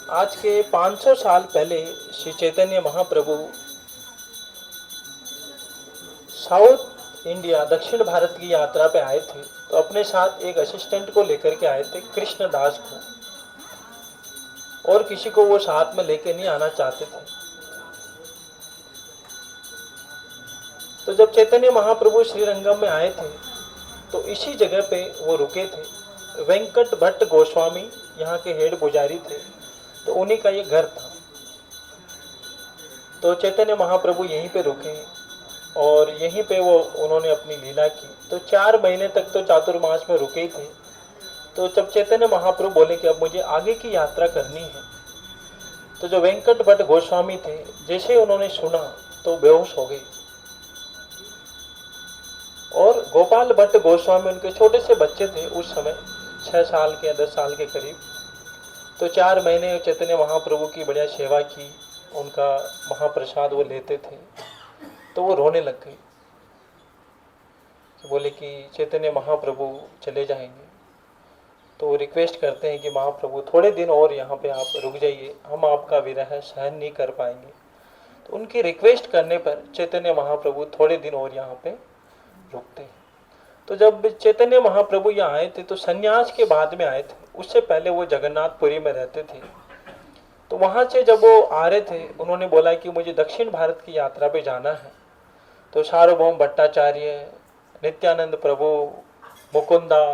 आज के 500 साल पहले श्री चैतन्य महाप्रभु साउथ इंडिया दक्षिण भारत की यात्रा पे आए थे। तो अपने साथ एक असिस्टेंट को लेकर के आए थे, कृष्णदास को, और किसी को वो साथ में लेके नहीं आना चाहते थे। तो जब चैतन्य महाप्रभु श्रीरंगम में आए थे तो इसी जगह पे वो रुके थे। वेंकट भट्ट गोस्वामी यहाँ के हेड पुजारी थे, तो उन्हीं का ये घर था। तो चैतन्य महाप्रभु यहीं पे रुके और यहीं पे वो उन्होंने अपनी लीला की। तो 4 महीने तक तो चातुर्मास में रुके ही थे। तो जब चैतन्य महाप्रभु बोले कि अब मुझे आगे की यात्रा करनी है, तो जो वेंकट भट्ट गोस्वामी थे, जैसे ही उन्होंने सुना तो बेहोश हो गए। और गोपाल भट्ट गोस्वामी उनके छोटे से बच्चे थे उस समय, 6 साल के या 10 साल के करीब। तो 4 महीने चैतन्य महाप्रभु की बढ़िया सेवा की, उनका महाप्रसाद वो लेते थे। तो वो रोने लग गई, तो बोले कि चैतन्य महाप्रभु चले जाएंगे। तो वो रिक्वेस्ट करते हैं कि महाप्रभु थोड़े दिन और यहाँ पे आप रुक जाइए, हम आपका विरह सहन नहीं कर पाएंगे। तो उनकी रिक्वेस्ट करने पर चैतन्य महाप्रभु थोड़े दिन और यहाँ पे रुकते हैं। तो जब चैतन्य महाप्रभु यहाँ आए थे तो संन्यास के बाद में आए थे, उससे पहले वो जगन्नाथपुरी में रहते थे। तो वहाँ से जब वो आ रहे थे, उन्होंने बोला कि मुझे दक्षिण भारत की यात्रा पे जाना है। तो सार्वभौम भट्टाचार्य, नित्यानंद प्रभु, मुकुंदा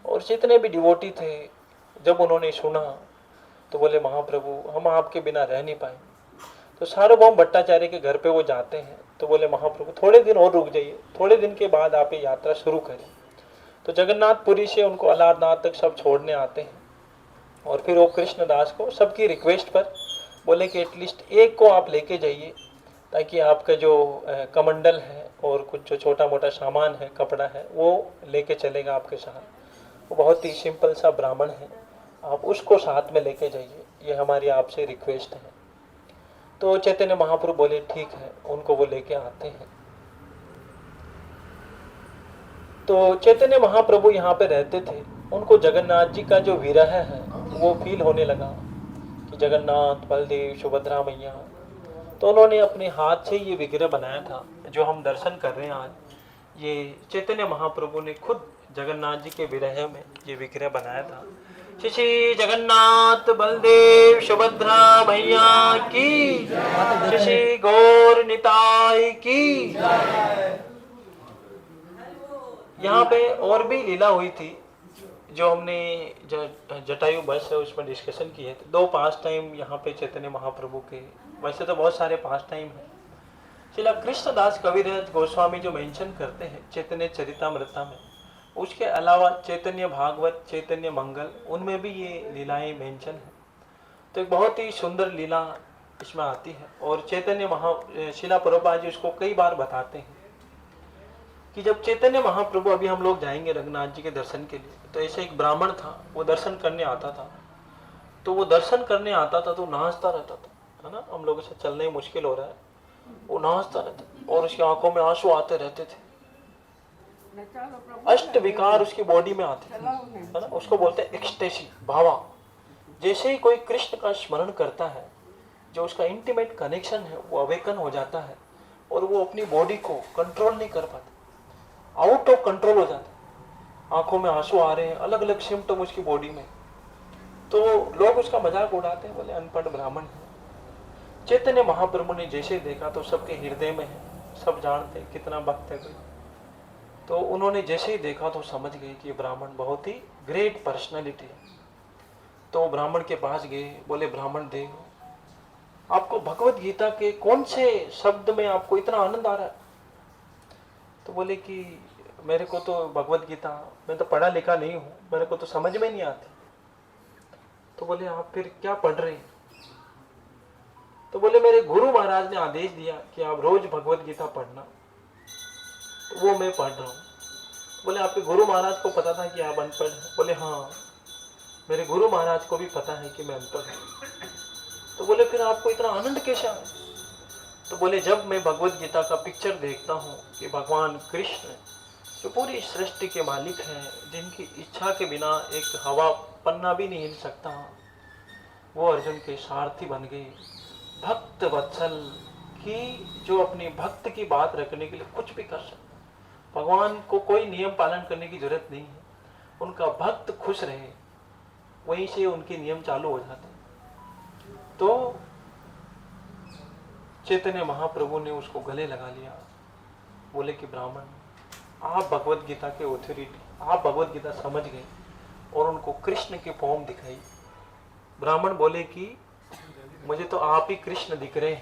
और जितने भी डिवोटी थे, जब उन्होंने सुना तो बोले महाप्रभु हम आपके बिना रह नहीं पाएंगे। तो सार्वभौम भट्टाचार्य के घर पे वो जाते हैं। तो बोले महाप्रभु थोड़े दिन और रुक जाइए, थोड़े दिन के बाद आप ये यात्रा शुरू करें। तो जगन्नाथपुरी से उनको अलारनाथ तक सब छोड़ने आते हैं। और फिर वो कृष्णदास को सबकी रिक्वेस्ट पर बोले कि एटलीस्ट एक को आप लेके जाइए, ताकि आपका जो कमंडल है और कुछ जो छोटा मोटा सामान है, कपड़ा है, वो लेके चलेगा आपके साथ। वो बहुत ही सिंपल सा ब्राह्मण है, आप उसको साथ में लेके जाइए, ये हमारी आपसे रिक्वेस्ट है। तो चैतन्य महाप्रभु बोले ठीक है, उनको वो लेके आते हैं। तो चैतन्य महाप्रभु यहाँ पे रहते थे। उनको जगन्नाथ जी का जो विरह है वो फील होने लगा कि जगन्नाथ, बलदेव, सुभद्रा मैया। तो उन्होंने अपने हाथ से ये विग्रह बनाया था जो हम दर्शन कर रहे हैं आज। ये चैतन्य महाप्रभु ने खुद जगन्नाथ जी के विरह में ये विग्रह बनाया था। श्री जगन्नाथ बलदेव सुभद्रा मैया की, श्री गौर निताई की। यहाँ पे और भी लीला हुई थी जो हमने जटायु बस है उसमें डिस्कशन किए थे। 2 पास टाइम यहाँ पे चैतन्य महाप्रभु के, वैसे तो बहुत सारे पास टाइम है। श्रीला कृष्णदास कविराज गोस्वामी जो मेंशन करते हैं चैतन्य चरितामृता में, उसके अलावा चैतन्य भागवत, चैतन्य मंगल, उनमें भी ये लीलाएं मेंशन है। तो एक बहुत ही सुंदर लीला इसमें आती है। और चैतन्य शिला प्रभुपाद जी उसको कई बार बताते हैं कि जब चैतन्य महाप्रभु, अभी हम लोग जाएंगे रंगनाथ जी के दर्शन के लिए, तो ऐसे एक ब्राह्मण था, वो दर्शन करने आता था। तो वो दर्शन करने आता था तो नाचता रहता था, है ना, हम लोगों से चलने में मुश्किल हो रहा है, वो नाचता रहता और उसकी आंखों में आंसू आते रहते थे। अष्ट विकार उसकी बॉडी में आते थे, है ना, उसको बोलते हैं एक्सटेसी, भावा। जैसे ही कोई कृष्ण का स्मरण करता है, जो उसका इंटीमेट कनेक्शन है वो अवेकन हो जाता है और वो अपनी बॉडी को कंट्रोल नहीं कर पाता, आउट ऑफ कंट्रोल हो जाता है। आंखों में आंसू आ रहे हैं, अलग अलग सिम्टम उसकी बॉडी में। तो लोग उसका मजाक उड़ाते हैं, बोले अनपढ़ ब्राह्मण है। चैतन्य महाप्रभु ने जैसे देखा तो सबके हृदय में है, सब जानते हैं कितना भक्त है कोई। तो उन्होंने जैसे ही देखा तो समझ गए कि ये ब्राह्मण बहुत ही ग्रेट पर्सनालिटी है। तो ब्राह्मण के पास गए, बोले ब्राह्मण देव, आपको भगवत गीता के कौन से शब्द में आपको इतना आनंद आ रहा है? तो बोले कि मेरे को तो भगवत गीता, मैं तो पढ़ा लिखा नहीं हूँ, मेरे को तो समझ में नहीं आती। तो बोले आप फिर क्या पढ़ रहे हैं? तो बोले मेरे गुरु महाराज ने आदेश दिया कि आप रोज भगवत गीता पढ़ना, तो वो मैं पढ़ रहा हूँ। बोले आपके गुरु महाराज को पता था कि आप अनपढ़ हैं? बोले हाँ, मेरे गुरु महाराज को भी पता है कि मैं अनपढ़ हूँ। तो बोले फिर आपको इतना आनंद कैसे आया? तो बोले जब मैं भगवत गीता का पिक्चर देखता हूँ कि भगवान कृष्ण जो पूरी सृष्टि के मालिक हैं, जिनकी इच्छा के बिना एक हवा पन्ना भी नहीं हिल सकता, वो अर्जुन के सारथी बन गए। भक्त वत्सल की जो अपने भक्त की बात रखने के लिए कुछ भी कर सकते। भगवान को कोई नियम पालन करने की जरूरत नहीं है, उनका भक्त खुश रहे वहीं से उनके नियम चालू हो जाते। तो चैतन्य महाप्रभु ने उसको गले लगा लिया, बोले कि ब्राह्मण आप भगवत गीता के ऑथोरिटी, आप भगवत गीता समझ गए, और उनको कृष्ण की फॉर्म दिखाई। ब्राह्मण बोले कि मुझे तो आप ही कृष्ण दिख रहे हैं,